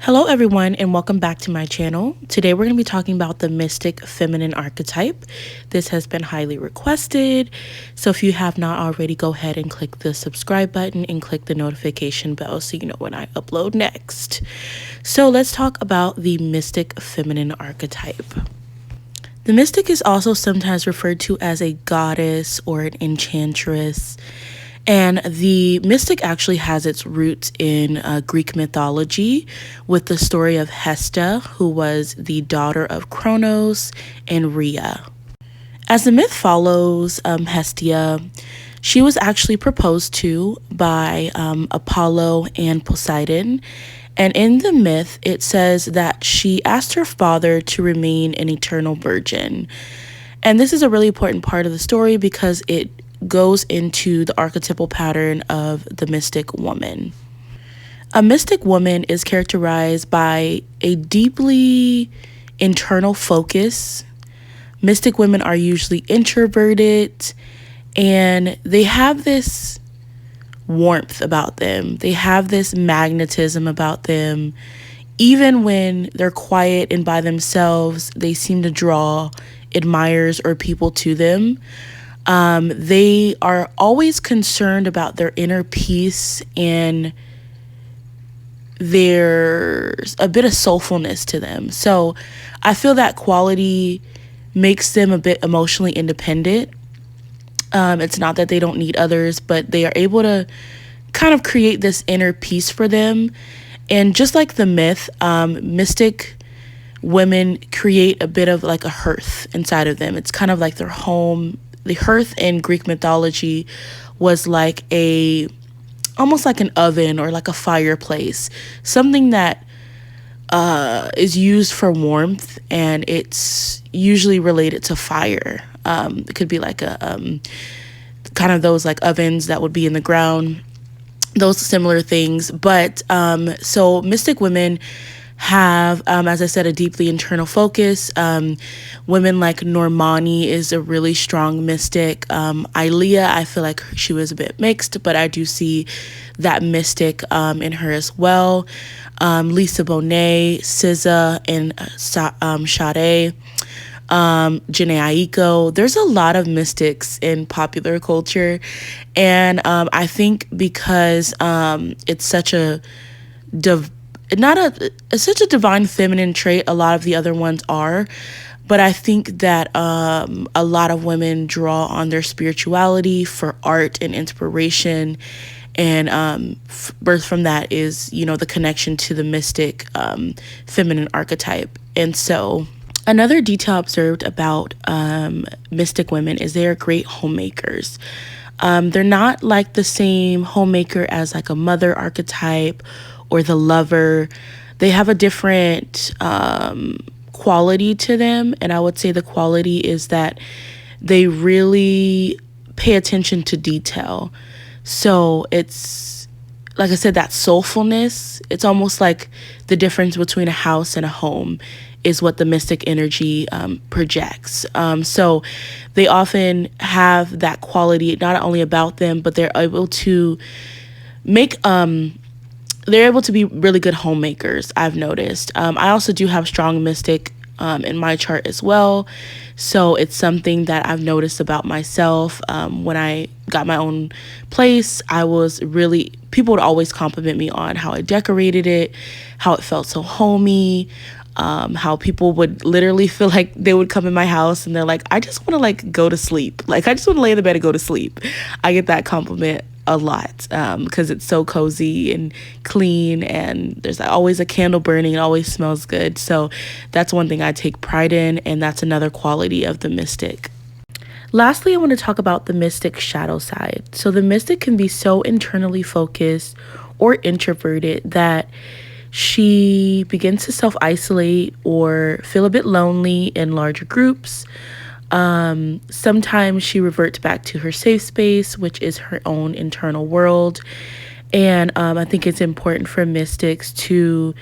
Hello everyone and welcome back to my channel. Today we're going to be talking about the mystic feminine archetype. This has been highly requested, so if you have not already, go ahead and click the subscribe button and click the notification bell so you know when I upload next. So let's talk about the mystic feminine archetype. The mystic is also sometimes referred to as a goddess or an enchantress. And the mystic actually has its roots in Greek mythology with the story of Hesta, who was the daughter of Kronos and Rhea. As the myth follows, Hestia, she was actually proposed to by Apollo and Poseidon. And in the myth, it says that she asked her father to remain an eternal virgin. And this is a really important part of the story because it goes into the archetypal pattern of the mystic woman. A mystic woman is characterized by a deeply internal focus. Mystic women are usually introverted and they have this warmth about them. They have this magnetism about them. Even when they're quiet and by themselves, they seem to draw admirers or people to them. They are always concerned about their inner peace, and there's a bit of soulfulness to them. So I feel that quality makes them a bit emotionally independent. It's not that they don't need others, but they are able to kind of create this inner peace for them. And just like the myth, mystic women create a bit of like a hearth inside of them. It's kind of like their home. The hearth in Greek mythology was like almost like an oven or like a fireplace, something that is used for warmth, and it's usually related to fire. It could be like a kind of those like ovens that would be in the ground, those similar things. But so mystic women have, as I said, a deeply internal focus. Women like Normani is a really strong mystic. Aaliyah, I feel like she was a bit mixed, but I do see that mystic in her as well. Lisa Bonet, Sza, and Sade, jhene. There's a lot of mystics in popular culture, and I think because it's such a it's such a divine feminine trait, a lot of the other ones are, but I think that a lot of women draw on their spirituality for art and inspiration, and birth from that is, you know, the connection to the mystic feminine archetype. And so another detail observed about mystic women is they are great homemakers. They're not like the same homemaker as like a mother archetype or the lover. They have a different quality to them. And I would say the quality is that they really pay attention to detail. So it's, like I said, that soulfulness. It's almost like the difference between a house and a home is what the mystic energy projects. So they often have that quality not only about them, but they're able to make they're able to be really good homemakers, I've noticed. I also do have strong mystic in my chart as well. So it's something that I've noticed about myself. When I got my own place, people would always compliment me on how I decorated it, how it felt so homey, how people would literally feel like they would come in my house and they're like, I just want to like go to sleep. Like, I just want to lay in the bed and go to sleep. I get that compliment a lot because it's so cozy and clean, and there's always a candle burning. It always smells good. So that's one thing I take pride in, and that's another quality of the mystic. Lastly, I want to talk about the mystic shadow side. So the mystic can be so internally focused or introverted that she begins to self-isolate or feel a bit lonely in larger groups. Sometimes she reverts back to her safe space, which is her own internal world. And I think it's important for mystics to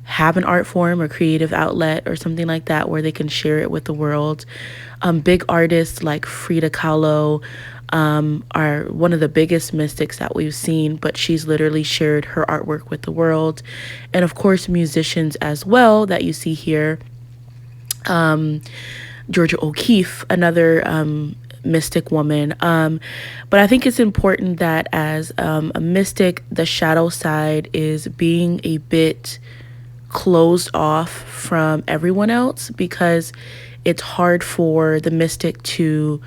have an art form or creative outlet or something like that where they can share it with the world. Big artists like Frida Kahlo, are one of the biggest mystics that we've seen, but she's literally shared her artwork with the world. And of course, musicians as well that you see here. Georgia O'Keeffe, another mystic woman. But I think it's important that as a mystic, the shadow side is being a bit closed off from everyone else, because it's hard for the mystic to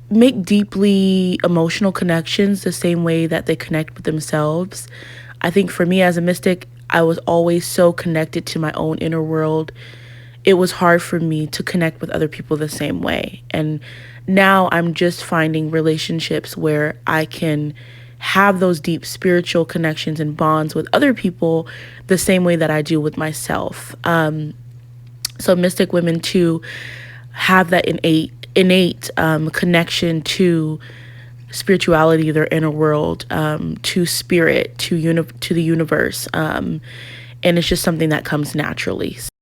make deeply emotional connections the same way that they connect with themselves. I think for me as a mystic, I was always so connected to my own inner world. It was hard for me to connect with other people the same way. And now I'm just finding relationships where I can have those deep spiritual connections and bonds with other people the same way that I do with myself. So mystic women too have that innate connection to spirituality, their inner world, to spirit, to the universe, and it's just something that comes naturally.